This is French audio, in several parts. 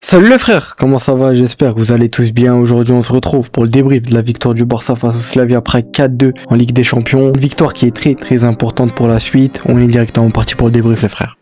Salut les frères, comment ça va? J'espère que vous allez tous bien. Aujourd'hui on se retrouve pour le débrief de la victoire du Barça face au Slavia Prague 4-2 en Ligue des Champions. Une victoire qui est très importante pour la suite. On est directement parti pour le débrief les frères.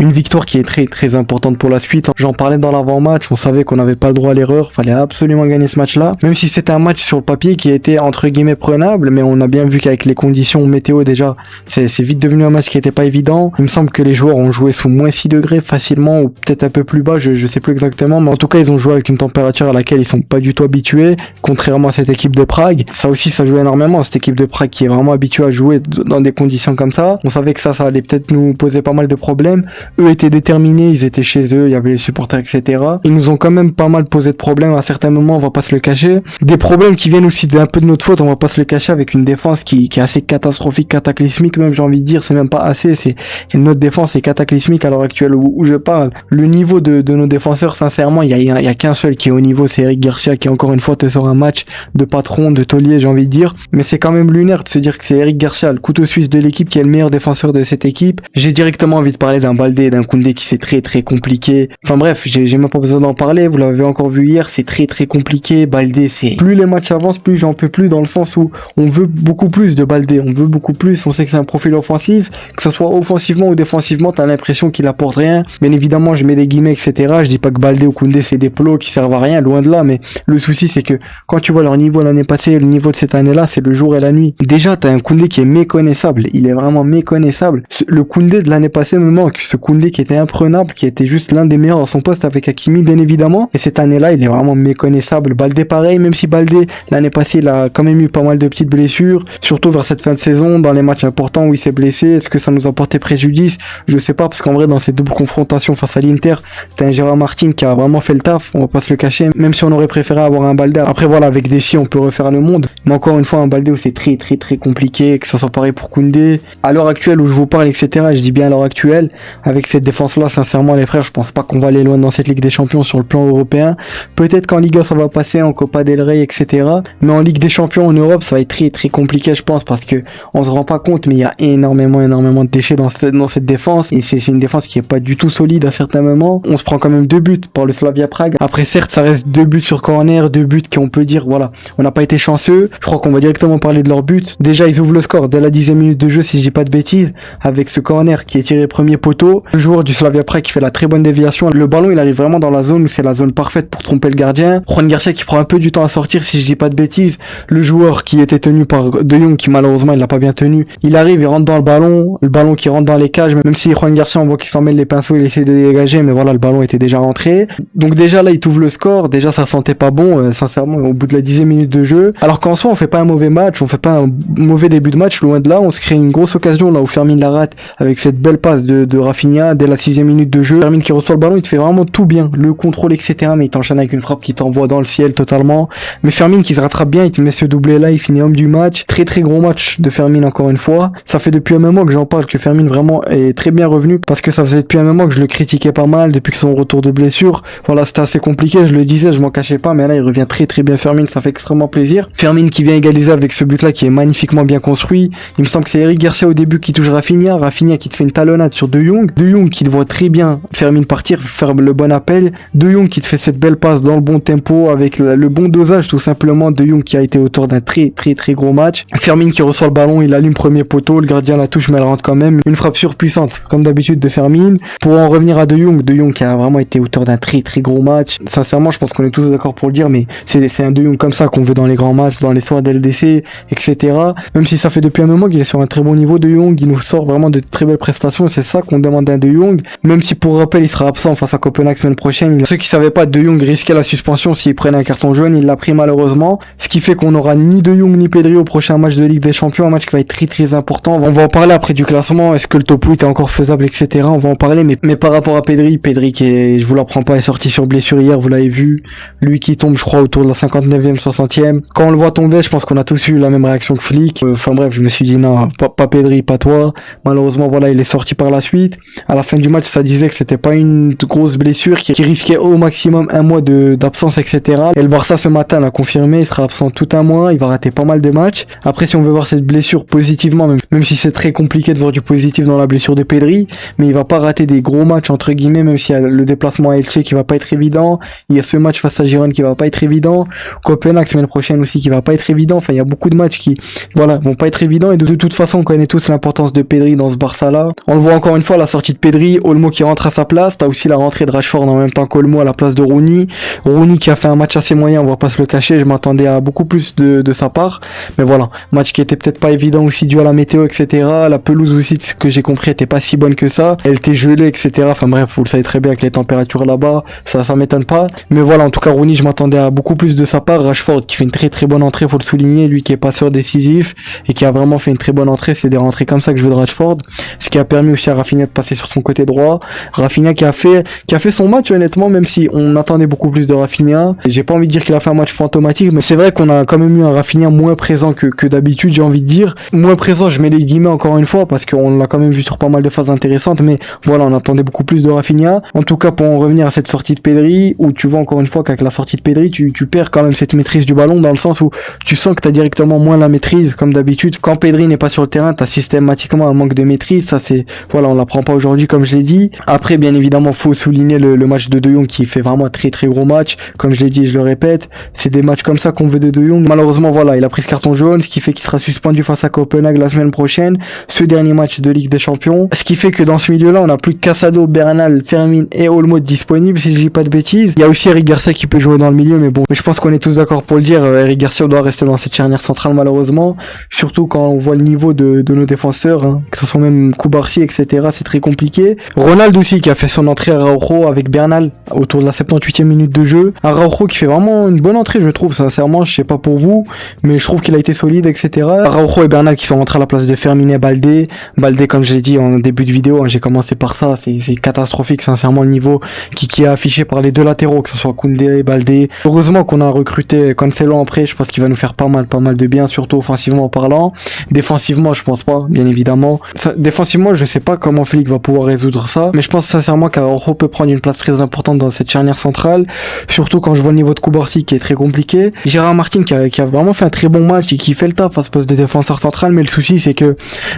Une victoire qui est très importante pour la suite. J'en parlais dans l'avant-match, on savait qu'on n'avait pas le droit à l'erreur, fallait absolument gagner ce match-là. Même si c'était un match sur le papier qui a été entre guillemets prenable, mais on a bien vu qu'avec les conditions météo déjà, c'est vite devenu un match qui était pas évident. Il me semble que les joueurs ont joué sous moins 6 degrés facilement, ou peut-être un peu plus bas, je sais plus exactement, mais en tout cas ils ont joué avec une température à laquelle ils sont pas du tout habitués, contrairement à cette équipe de Prague. Ça aussi ça joue énormément, cette équipe de Prague qui est vraiment habituée à jouer dans des conditions comme ça. On savait que ça allait peut-être nous poser pas mal de problèmes. Eux étaient déterminés, ils étaient chez eux, il y avait les supporters, etc. Ils nous ont quand même pas mal posé de problèmes à certains moments, on va pas se le cacher. Des problèmes qui viennent aussi d'un peu de notre faute, on va pas se le cacher, avec une défense qui est assez catastrophique, cataclysmique même, j'ai envie de dire, c'est même pas assez, notre défense est cataclysmique à l'heure actuelle où je parle. Le niveau de nos défenseurs, sincèrement, il y a qu'un seul qui est au niveau, c'est Eric Garcia qui encore une fois te sort un match de patron, de taulier, j'ai envie de dire. Mais c'est quand même lunaire de se dire que c'est Eric Garcia, le couteau suisse de l'équipe, qui est le meilleur défenseur de cette équipe. J'ai directement envie de parler d'un Baldé, d'un Koundé qui c'est très compliqué. Enfin bref, j'ai même pas besoin d'en parler, vous l'avez encore vu hier, c'est très compliqué. Baldé, c'est plus les matchs avancent, plus j'en peux plus, dans le sens où on veut beaucoup plus de Baldé, on veut beaucoup plus, on sait que c'est un profil offensif, que ce soit offensivement ou défensivement, t'as l'impression qu'il apporte rien. Bien évidemment, je mets des guillemets, etc. Je dis pas que Baldé ou Koundé c'est des plots qui servent à rien, loin de là, mais le souci c'est que quand tu vois leur niveau l'année passée et le niveau de cette année-là, c'est le jour et la nuit. Déjà, t'as un Koundé qui est méconnaissable, il est vraiment méconnaissable. Le Koundé de l'année passée me manque, ce Koundé qui était imprenable, qui était juste l'un des meilleurs à son poste avec Hakimi bien évidemment, et cette année-là il est vraiment méconnaissable. Baldé pareil, même si Baldé l'année passée il a quand même eu pas mal de petites blessures, surtout vers cette fin de saison, dans les matchs importants où il s'est blessé. Est-ce que ça nous a porté préjudice? Je sais pas, parce qu'en vrai dans ces doubles confrontations face à l'Inter, t'as un Gérard Martin qui a vraiment fait le taf, on va pas se le cacher, même si on aurait préféré avoir un Baldé. Après voilà, avec des si on peut refaire le monde, mais encore une fois un Baldé où c'est très compliqué, que ça soit pareil pour Koundé. À l'heure actuelle où je vous parle, etc., je dis bien à l'heure actuelle, avec cette défense là, sincèrement les frères, je pense pas qu'on va aller loin dans cette Ligue des Champions sur le plan européen. Peut-être qu'en Liga ça va passer, en Copa del Rey, etc. Mais en Ligue des Champions en Europe ça va être très compliqué, je pense, parce que on se rend pas compte, mais il y a énormément de déchets dans cette défense, et c'est une défense qui est pas du tout solide à certains moments. On se prend quand même 2 buts par le Slavia Prague. Après certes ça reste 2 buts sur corner, 2 buts qu'on peut dire voilà, on n'a pas été chanceux. Je crois qu'on va directement parler de leur but. Déjà ils ouvrent le score dès la 10e minute de jeu, si je dis pas de bêtises, avec ce corner qui est tiré premier poteau. Le joueur du Slavia Prague qui fait la très bonne déviation, le ballon il arrive vraiment dans la zone où c'est la zone parfaite pour tromper le gardien. Juan Garcia qui prend un peu du temps à sortir, si je dis pas de bêtises. Le joueur qui était tenu par De Jong, qui malheureusement il l'a pas bien tenu, il arrive, il rentre dans le ballon qui rentre dans les cages, même si Juan Garcia on voit qu'il s'en mêle les pinceaux, il essaie de dégager, mais voilà, le ballon était déjà rentré. Donc déjà là il t'ouvre le score, déjà ça sentait pas bon, sincèrement, au bout de la 10e minute de jeu. Alors qu'en soi on fait pas un mauvais match, on fait pas un mauvais début de match, loin de là. On se crée une grosse occasion là où Fermin la rate avec cette belle passe de Rafinha dès la 6e minute de jeu. Fermin qui reçoit le ballon, il te fait vraiment tout bien, le contrôle, etc. Mais il t'enchaîne avec une frappe qui t'envoie dans le ciel totalement. Mais Fermin qui se rattrape bien, il te met ce doublé là, il finit homme du match. Très gros match de Fermin encore une fois. Ça fait depuis un moment que j'en parle, que Fermin vraiment est très bien revenu, parce que ça faisait depuis un moment que je le critiquais pas mal depuis que son retour de blessure. Voilà, c'était assez compliqué, je le disais, je m'en cachais pas, mais là il revient très bien Fermin, ça fait extrêmement plaisir. Fermin qui vient égaliser avec ce but là qui est magnifiquement bien construit. Il me semble que c'est Eric Garcia au début qui touche Rafinha qui te fait une talonnade sur De Jong qui te voit très bien Fermin partir, faire le bon appel. De Jong qui te fait cette belle passe dans le bon tempo avec le bon dosage tout simplement. De Jong qui a été auteur d'un très gros match. Fermin qui reçoit le ballon, il allume premier poteau, le gardien la touche mais elle rentre quand même. Une frappe surpuissante comme d'habitude de Fermin. Pour en revenir à De Jong qui a vraiment été auteur d'un très gros match. Sincèrement je pense qu'on est tous d'accord pour le dire, mais c'est un De Jong comme ça qu'on veut dans les grands matchs, dans les soirs d'LDC, etc. Même si ça fait depuis un moment qu'il est sur un très bon niveau, De Jong, il nous sort vraiment de très belles prestations, c'est ça qu'on demande d'un De Jong. Même si pour rappel il sera absent face à Copenhague semaine prochaine. Ceux qui savaient pas, De Jong risquait la suspension s'il prenait un carton jaune, il l'a pris malheureusement, ce qui fait qu'on aura ni De Jong ni Pedri au prochain match de Ligue des Champions, un match qui va être très important. On va en parler après du classement, est-ce que le top 8 est encore faisable, etc. On va en parler, mais par rapport à Pedri qui est, je vous l'apprends pas, est sorti sur blessure hier, vous l'avez vu, lui qui tombe je crois autour de la 59e, 60e. Quand on le voit tomber, je pense qu'on a tous eu la même réaction que Flick. Enfin bref, je me suis dit non, pas Pedri, pas toi. Malheureusement voilà, il est sorti par la suite. À la fin du match, ça disait que c'était pas une grosse blessure, qui risquait au maximum un mois d'absence, etc. Et le Barça ce matin l'a confirmé, il sera absent tout un mois, il va rater pas mal de matchs. Après, si on veut voir cette blessure positivement, même si c'est très compliqué de voir du positif dans la blessure de Pedri, mais il va pas rater des gros matchs entre guillemets, même s'il y a le déplacement à Elche qui va pas être évident, il y a ce match face à Girona qui va pas être évident, Copenhague semaine prochaine aussi qui va pas être évident. Enfin, il y a beaucoup de matchs qui, voilà, vont pas être évidents, et de toute façon, on connaît tous l'importance de Pedri dans ce Barça-là. On le voit encore une fois, la sortie de Pedri, Olmo qui rentre à sa place, t'as aussi la rentrée de Rashford en même temps qu'Olmo à la place de Rooney. Rooney qui a fait un match assez moyen, on va pas se le cacher, je m'attendais à beaucoup plus de sa part, mais voilà, match qui était peut-être pas évident aussi dû à la météo, etc. La pelouse aussi, ce que j'ai compris, était pas si bonne que ça, elle était gelée, etc. Enfin bref, vous le savez très bien avec les températures là-bas, ça m'étonne pas, mais voilà, en tout cas Rooney, je m'attendais à beaucoup plus de sa part. Rashford qui fait une très très bonne entrée, faut le souligner, lui qui est passeur décisif et qui a vraiment fait une très bonne entrée. C'est des rentrées comme ça que je veux de Rashford, ce qui a permis aussi à Rafinha de passer sur son côté droit. Rafinha qui a fait son match, honnêtement, même si on attendait beaucoup plus de Rafinha. J'ai pas envie de dire qu'il a fait un match fantomatique, mais c'est vrai qu'on a quand même eu un Rafinha moins présent que d'habitude, j'ai envie de dire. Moins présent, je mets les guillemets encore une fois, parce qu'on l'a quand même vu sur pas mal de phases intéressantes, mais voilà, on attendait beaucoup plus de Rafinha. En tout cas, pour en revenir à cette sortie de Pedri, où tu vois encore une fois qu'avec la sortie de Pedri, tu perds quand même cette maîtrise du ballon, dans le sens où tu sens que t'as directement moins la maîtrise, comme d'habitude. Quand Pedri n'est pas sur le terrain, t'as systématiquement un manque de maîtrise. Ça, c'est, voilà, on l'apprend pas aujourd'hui, comme je l'ai dit. Après, bien évidemment, faut souligner le match de De Jong qui fait vraiment un très très gros match. Comme je l'ai dit et je le répète, c'est des matchs comme ça qu'on veut De Jong. Malheureusement, voilà, il a pris ce carton jaune, ce qui fait qu'il sera suspendu face à Copenhague la semaine prochaine, ce dernier match de Ligue des Champions. Ce qui fait que dans ce milieu-là, on a plus que Casado, Bernal, Fermin et Olmo disponibles, si je dis pas de bêtises. Il y a aussi Eric Garcia qui peut jouer dans le milieu, mais bon, je pense qu'on est tous d'accord pour le dire, Eric Garcia doit rester dans cette charnière centrale, malheureusement. Surtout quand on voit le niveau de nos défenseurs, hein, que ce soit même Koubarsi, etc. C'est très compliqué. Ronaldo aussi qui a fait son entrée à Araujo avec Bernal autour de la 78e minute de jeu. Araujo qui fait vraiment une bonne entrée, je trouve, sincèrement. Je sais pas pour vous, mais je trouve qu'il a été solide, etc. Araujo et Bernal qui sont rentrés à la place de Fermin et Baldé. Baldé, comme je l'ai dit en début de vidéo, hein, j'ai commencé par ça, c'est catastrophique, sincèrement, le niveau qui est affiché par les deux latéraux, que ce soit Koundé et Baldé. Heureusement qu'on a recruté Cancelo après, je pense qu'il va nous faire pas mal de bien, surtout offensivement parlant. Défensivement, je pense pas, bien évidemment. Défensivement, je sais pas comment Flick va pouvoir résoudre ça, mais je pense sincèrement qu'Araujo peut prendre une place très importante dans cette charnière centrale, surtout quand je vois le niveau de Koubarsi qui est très compliqué. Gérard Martin qui a vraiment fait un très bon match et qui fait le taf à ce poste de défenseur central, mais le souci c'est que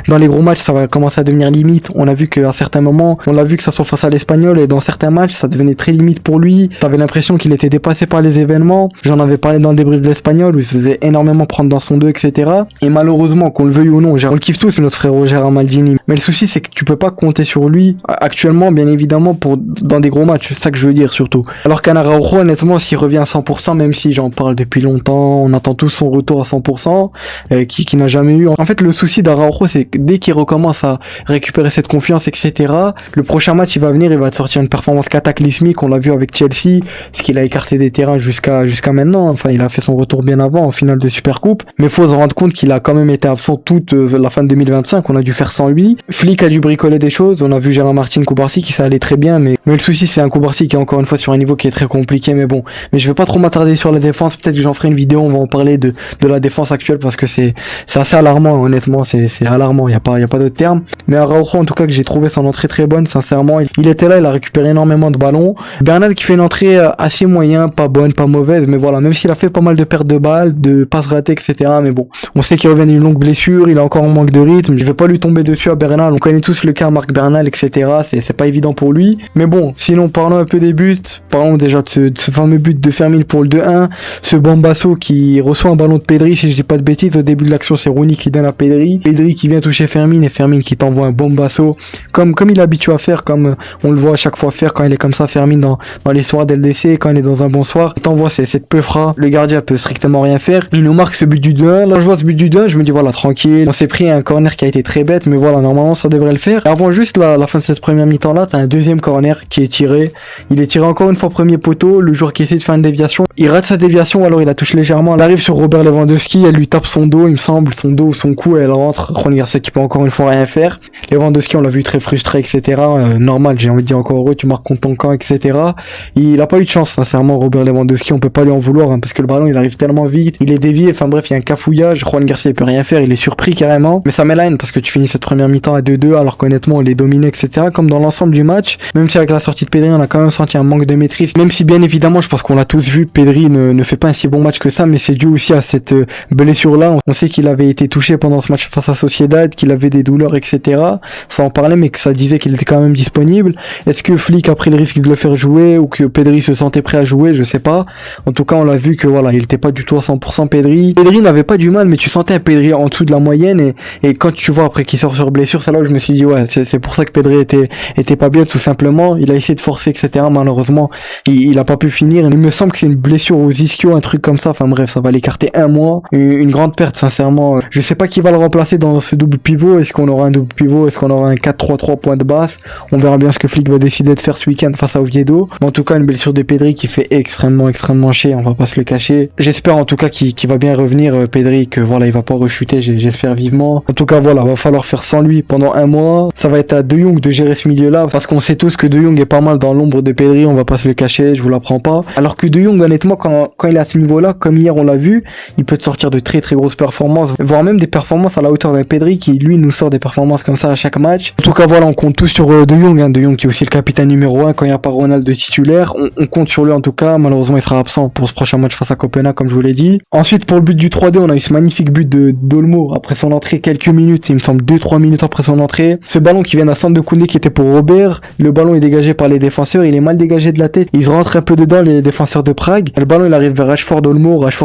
dans les gros matchs ça va commencer à devenir limite. On a vu qu'à certains moments, on l'a vu que ça soit face à l'Espagnol, et dans certains matchs ça devenait très limite pour lui. T'avais l'impression qu'il était dépassé par les événements. J'en avais parlé dans le débrief de l'Espagnol où il se faisait énormément prendre dans son dos, etc. Et malheureusement, qu'on le veuille ou non, on le kiffe tous, notre frère Gérard Maldini. Mais le souci c'est que tu peux pas compter sur lui actuellement, bien évidemment, dans des gros matchs. C'est ça que je veux dire surtout. Alors qu'un Araujo, honnêtement, s'il revient à 100%, même si j'en parle depuis longtemps, on attend tous son retour à 100%, qui n'a jamais eu. En fait, le souci d'Araujo, c'est que dès qu'il recommence à récupérer cette confiance, etc., le prochain match, il va venir, il va te sortir une performance cataclysmique. On l'a vu avec Chelsea, ce qu'il a écarté des terrains jusqu'à maintenant. Enfin, il a fait son retour bien avant, en finale de Supercoupe. Mais faut se rendre compte qu'il a quand même été absent toute la fin de 2025. On a dû faire sans lui. Flick a dû bricoler des choses. On a vu Gérard Martin, Koubarsi, qui ça allait très bien, mais le souci, c'est un Koubarsi qui est encore une fois sur un niveau qui est très compliqué, mais bon. Mais je vais pas trop m'attarder sur la défense. Peut-être que j'en ferai une vidéo, on va en parler de la défense actuelle, parce que c'est assez alarmant, honnêtement. C'est alarmant. Il y a pas d'autre terme. Mais Araujo, en tout cas, que j'ai trouvé son entrée très bonne, sincèrement. Il était là, il a récupéré énormément de ballons. Bernal qui fait une entrée assez moyen, pas bonne, pas mauvaise, mais voilà, même s'il a fait pas mal de pertes de balles, de passes ratées, etc. Mais bon, on sait qu'il revient d'une longue blessure, il a encore un manque de rythme. Je vais pas lui tomber dessus à Bernal. On connaît tous le cas Marc Bernal, etc. C'est pas évident pour lui. Mais bon, sinon, parlons un peu des buts. Parlons déjà de ce fameux but de Fermin pour le 2-1. Ce Bambasso qui reçoit un ballon de Pedri, si je dis pas de bêtises. Au début de l'action, c'est Rooney qui donne à Pedri. Pedri qui vient toucher Fermin, et Fermin qui t'envoie un Bambasso. Comme il est habitué à faire, comme on le voit à chaque fois faire quand il est comme ça, Fermin dans les soirs d'LDC, quand il est dans un bon soir. Il t'envoie cette peufra. Le gardien peut strictement rien faire. Il nous marque ce but du 2-1. Là, je vois ce but du 2-1, je me dis voilà, tranquille. On s'est pris un corner qui a été très bête, mais voilà, normalement, ça devrait le faire. Et avant juste la fin de cette première mi-temps là, t'as un deuxième corner qui est tiré. Il est tiré encore une fois premier poteau. Le joueur qui essaie de faire une déviation, il rate sa déviation, alors il la touche légèrement. Elle arrive sur Robert Lewandowski, elle lui tape son dos, il me semble, son dos ou son cou, et elle rentre. Juan Garcia qui peut encore une fois rien faire. Lewandowski, on l'a vu très frustré, etc. Normal, j'ai envie de dire encore heureux, tu marques contre ton camp, etc. Il a pas eu de chance, sincèrement, Robert Lewandowski, on peut pas lui en vouloir, hein, parce que le ballon il arrive tellement vite, il est dévié, enfin bref, il y a un cafouillage. Juan Garcia il peut rien faire, il est surpris carrément. Mais ça met la haine parce que tu finis cette première mi-temps à 2-2, alors qu'honnêtement on les domine dominer, etc. Comme dans l'ensemble du match, même si avec la sortie de Pedri, on a quand même senti un manque de maîtrise. Même si bien évidemment, je pense qu'on l'a tous vu, Pedri ne fait pas un si bon match que ça, mais c'est dû aussi à cette blessure-là. On sait qu'il avait été touché pendant ce match face à Sociedad, qu'il avait des douleurs, etc. Ça en parlait, mais que ça disait qu'il était quand même disponible. Est-ce que Flick a pris le risque de le faire jouer ou que Pedri se sentait prêt à jouer? Je sais pas. En tout cas, on l'a vu que voilà, il était pas du tout à 100% Pedri. Pedri n'avait pas du mal, mais tu sentais un Pedri en dessous de la moyenne et quand tu vois après qu'il sort sur blessure, c'est là où je me suis dit ouais, c'est pour ça que Pedri était pas bien tout simplement. Il a essayé de forcer, etc. Malheureusement, il a pas pu finir. Il me semble que c'est une blessure aux ischios, un truc comme ça. Enfin bref, ça va l'écarter un mois. Une grande perte, sincèrement. Je sais pas qui va le remplacer dans ce double pivot. Est-ce qu'on aura un double pivot? Est-ce qu'on aura un 4-3-3 point de basse? On verra bien ce que Flick va décider de faire ce week-end face à Oviedo. Mais en tout cas, une blessure de Pedri qui fait extrêmement chier. On va pas se le cacher. J'espère en tout cas qu'il va bien revenir, Pedri, que voilà, il va pas rechuter. J'espère vivement. En tout cas, voilà, va falloir faire sans lui pendant un mois. Ça va être à De Jong de gérer ce milieu-là parce qu'on sait tous que De Jong est pas mal dans l'ombre de Pedri. On va pas se le cacher. Je vous l'apprends pas. Alors que De Jong, honnêtement, quand il est à ce niveau-là, comme hier on l'a vu, il peut te sortir de très grosses performances, voire même des performances à la hauteur d'un Pedri qui lui nous sort des performances comme ça à chaque match. En tout cas voilà, on compte tous sur De Jong, De Jong qui est aussi le capitaine numéro 1 quand il n'y a pas Ronaldo titulaire. On compte sur lui en tout cas. Malheureusement il sera absent pour ce prochain match face à Copenhague comme je vous l'ai dit. Ensuite pour le but du 3-2, on a eu ce magnifique but d'Olmo après son entrée, quelques minutes, il me semble 2-3 minutes après son entrée. Ce ballon qui vient d'un centre de Koundé qui était pour Robert, le ballon est dégagé par les défenseurs, il est mal dégagé de la tête, ils rentrent un peu dedans les défenseurs de Prague. Le ballon il arrive vers Rashford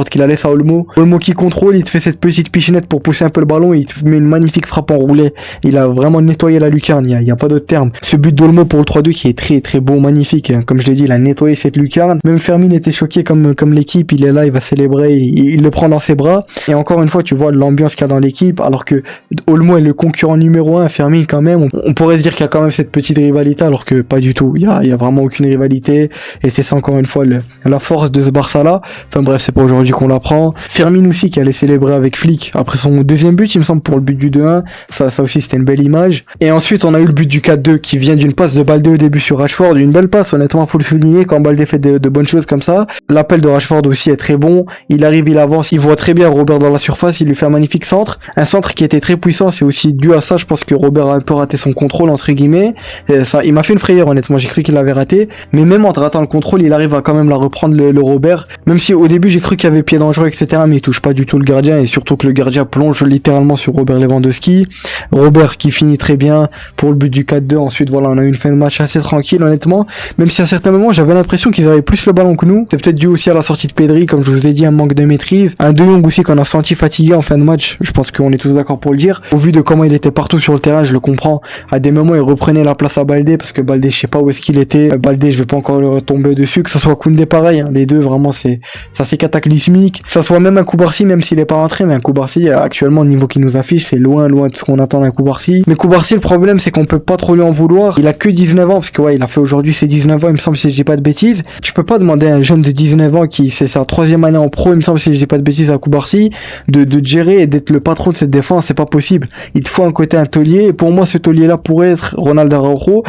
qui la laisse à Olmo qui contrôle, il te fait cette petite pichenette pour pousser un peu le ballon et il te met une magnifique frappe enroulée. Il a vraiment nettoyé la lucarne, il y a pas d'autre terme. Ce but d'Olmo pour le 3-2 qui est très beau, magnifique. Comme je l'ai dit, il a nettoyé cette lucarne. Même Fermin était choqué comme l'équipe, il est là, il va célébrer, il le prend dans ses bras. Et encore une fois, tu vois l'ambiance qu'il y a dans l'équipe, alors que Olmo est le concurrent numéro 1, Fermin quand même. On pourrait se dire qu'il y a quand même cette petite rivalité, alors que pas du tout. Il y a vraiment aucune rivalité. Et c'est ça encore une fois la force de ce Barça-là. Enfin bref, c'est pas aujourd'hui qu'on l'apprend. Fermin aussi qui allait célébrer avec Flick après son deuxième but, il me semble, pour le but du 2-1. Ça aussi c'était une belle image. Et ensuite on a eu le but du 4-2 qui vient d'une passe de Baldé au début sur Rashford. Une belle passe, honnêtement, faut le souligner quand Baldé fait de bonnes choses comme ça. L'appel de Rashford aussi est très bon. Il arrive, il avance, il voit très bien Robert dans la surface, il lui fait un magnifique centre. Un centre qui était très puissant, c'est aussi dû à ça, je pense que Robert a un peu raté son contrôle entre guillemets. Et ça, il m'a fait une frayeur honnêtement, j'ai cru qu'il l'avait raté. Mais même en ratant le contrôle, il arrive à quand même la reprendre le Robert. Même si au début j'ai cru qu'il y avait pied dangereux, etc. Mais il touche pas du tout le gardien et surtout que le gardien plonge littéralement sur Robert Lewandowski. Robert qui finit très bien pour le but du 4-2. Ensuite voilà, on a eu une fin de match assez tranquille honnêtement. Même si à certains moments j'avais l'impression qu'ils avaient plus le ballon que nous. C'est peut-être dû aussi à la sortie de Pedri, comme je vous ai dit, un manque de maîtrise. Un De Jong aussi qu'on a senti fatigué en fin de match. Je pense qu'on est tous d'accord pour le dire. Au vu de comment il était partout sur le terrain, je le comprends. À des moments il reprenait la place à Baldé parce que Baldé je sais pas où est-ce qu'il était. Baldé je vais pas encore le retomber dessus. Que ce soit Koundé pareil, hein. Les deux vraiment c'est cataclysmique. Que ça soit même un Koubarsi, même s'il est pas rentré, mais un Koubarsi actuellement au niveau qu'il nous affiche c'est loin de ce qu'on attend d'un Koubarsi. Mais Koubarsi, le problème c'est qu'on peut pas trop lui en vouloir. Il a que 19 ans parce que ouais il a fait aujourd'hui ses 19 ans il me semble, si je dis pas de bêtises. Tu peux pas demander à un jeune de 19 ans qui c'est sa 3e année en pro il me semble, si je dis pas de bêtises, à Koubarsi de gérer et d'être le patron de cette défense. C'est pas possible. Il te faut un côté un taulier et pour moi ce taulier là pourrait être Ronald Araujo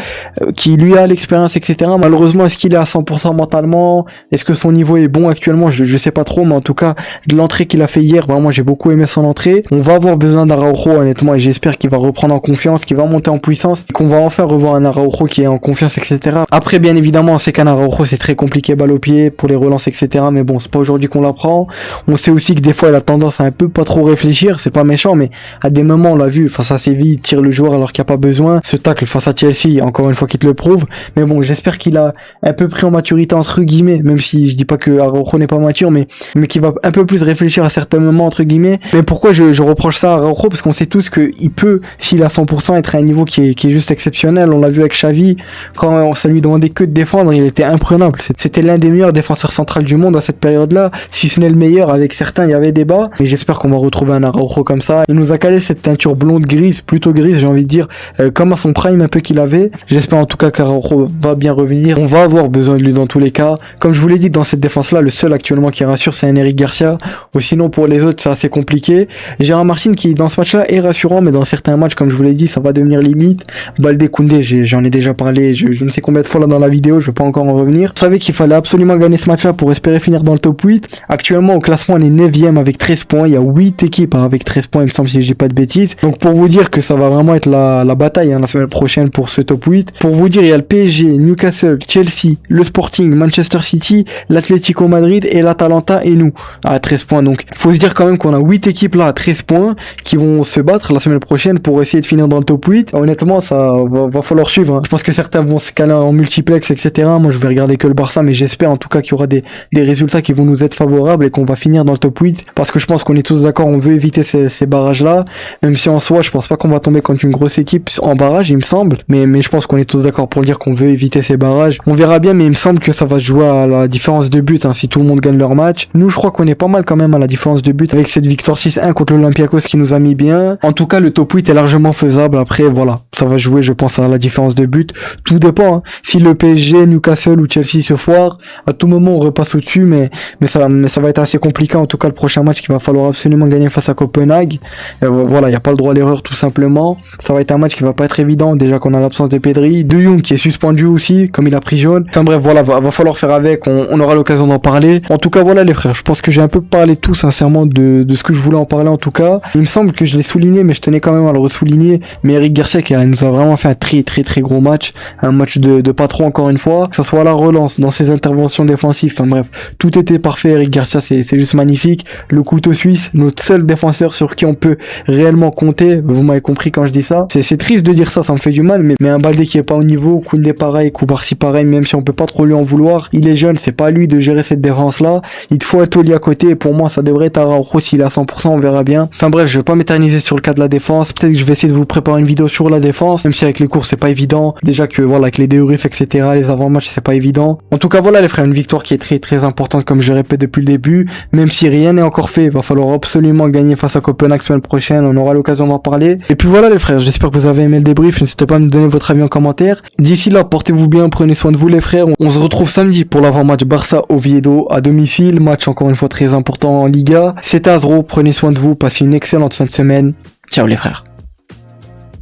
qui lui a l'expérience, etc. Malheureusement, est-ce qu'il est à 100% mentalement? Est-ce que son niveau est bon actuellement? Je sais pas trop, mais en tout cas de l'entrée qu'il a fait hier, vraiment j'ai beaucoup aimé son entrée. On va avoir besoin d'Araujo honnêtement et j'espère qu'il va reprendre en confiance, qu'il va monter en puissance et qu'on va enfin revoir un Araujo qui est en confiance, etc. Après bien évidemment on sait qu'un Araujo c'est très compliqué balle au pied pour les relances, etc. Mais bon, c'est pas aujourd'hui qu'on l'apprend. On sait aussi que des fois il a tendance à un peu pas trop réfléchir, c'est pas méchant, mais à des moments on l'a vu face à Séville, il tire le joueur alors qu'il n'y a pas besoin. Ce tacle face à Chelsea, encore une fois qu'il te le prouve. Mais bon, j'espère qu'il a un peu pris en maturité entre guillemets, même si je dis pas que Araujo n'est pas mature, mais qu'il va un peu plus réfléchir à certains moments entre guillemets. Mais pourquoi je reproche ça à Araujo? Parce qu'on sait tous qu'il peut, s'il est à 100%, être à un niveau qui est juste exceptionnel. On l'a vu avec Xavi, quand ça lui demandait que de défendre, il était imprenable. C'était l'un des meilleurs défenseurs centrales du monde à cette période-là, si ce n'est le meilleur. Avec certains, il y avait débat, mais j'espère qu'on va retrouver un Araujo comme ça. Il nous a calé cette teinture blonde grise, plutôt grise, j'ai envie de dire, comme à son prime un peu qu'il avait. J'espère en tout cas qu'Araujo va bien revenir. On va avoir besoin de lui dans tous les cas. Comme je vous l'ai dit, dans cette défense-là, le seul actuellement qui rassure, c'est un Eric Garcia. Ou sinon, pour les autres, c'est assez compliqué. Gérard Martin qui, dans ce match-là, est rassurant, mais dans certains matchs, comme je vous l'ai dit, ça va devenir limite. Baldé, Koundé, j'en ai déjà parlé, je ne sais combien de fois là dans la vidéo, je vais pas encore en revenir. Vous savez qu'il fallait absolument gagner ce match-là pour espérer finir dans le top 8. Actuellement, au classement, on est 9ème avec 13 points. Il y a 8 équipes avec 13 points, il me semble, si je dis pas de bêtises. Donc, pour vous dire que ça va vraiment être la bataille bataille hein, la semaine prochaine pour ce top 8. Pour vous dire, il y a le PSG, Newcastle, Chelsea, le Sporting, Manchester City, l'Atlético Madrid et l'Atalanta et nous à 13 points. Donc faut se dire quand même qu'on a 8 équipes là à 13 points qui vont se battre la semaine prochaine pour essayer de finir dans le top 8. Honnêtement, ça va falloir suivre. Hein. Je pense que certains vont se caler en multiplex, etc. Moi, je vais regarder que le Barça, mais j'espère en tout cas qu'il y aura des résultats qui vont nous être favorables et qu'on va finir dans le top 8. Parce que je pense qu'on est tous d'accord, on veut éviter ces barrages-là. Même si en soi, je pense pas qu'on va tomber contre une grosse équipe en barrage, il me semble. Mais je pense qu'on est tous d'accord pour dire qu'on veut éviter ces barrages. On verra bien, mais il me semble que ça va se jouer à la différence de but, hein, si tout le monde gagne leur match. Nous, je crois qu'on est pas mal quand même à la différence de but avec cette victoire 6-1 contre l'Olympiakos qui nous a mis bien. En tout cas, le top 8 est largement faisable. Après, voilà, ça va jouer, je pense, à la différence de but. Tout dépend, hein. Si le PSG, Newcastle ou Chelsea se foire, à tout moment, on repasse au-dessus, mais ça va être assez compliqué. En tout cas, le prochain match qu'il va falloir absolument gagner face à Copenhague. Voilà, il n'y a pas le droit à l'erreur, tout simplement. Ça va être un match qui va pas être évident. Déjà qu'on a l'absence de Pedri. De Jong qui est suspendu aussi, comme il a pris jaune. Enfin bref, voilà, va falloir faire avec. On aura l'occasion d'en parler. En tout cas, voilà les frères. Je pense que j'ai un peu parlé tout sincèrement de ce que je voulais en parler en tout cas. Il me semble que je l'ai souligné, mais je tenais quand même à le ressouligner. Mais Eric Garcia qui nous a vraiment fait un très gros match. Un match de patron encore une fois. Que ça soit à la relance, dans ses interventions défensives. Enfin bref, tout était parfait. Eric Garcia, c'est juste magnifique. Le couteau suisse, notre seul défenseur sur qui on peut réellement compter. Vous m'avez compris quand je dis ça. C'est triste de dire ça, ça me fait du mal. Mais un Baldé qui est pas au niveau, Koundé pareil, Koubarsi pareil, même si on peut pas trop lui en vouloir. Il est jeune, c'est pas à lui de gérer cette défense-là. Il te faut un taulier à côté. Et pour moi, ça devrait être Araujo s'il est à 100%, on verra bien. Enfin bref, je vais pas m'éterniser sur le cas de la défense. Peut-être que je vais essayer de vous préparer une vidéo sur la défense, même si avec les cours c'est pas évident. Déjà que voilà, avec les débriefs, etc., les avant-matchs, c'est pas évident. En tout cas, voilà les frères, une victoire qui est très importante, comme je répète depuis le début. Même si rien n'est encore fait, il va falloir absolument gagner face à Copenhague semaine prochaine. On aura l'occasion d'en parler. Et puis voilà les frères, j'espère que vous avez aimé le débrief. N'hésitez pas à me donner votre avis en commentaire. D'ici là, portez-vous bien, prenez soin de vous les frères. On se retrouve samedi pour l'avant-match Barça-Oviedo à domicile. Match encore une fois très important en Liga. C'était Azro, prenez soin de vous, passez une excellente fin de semaine. Ciao les frères.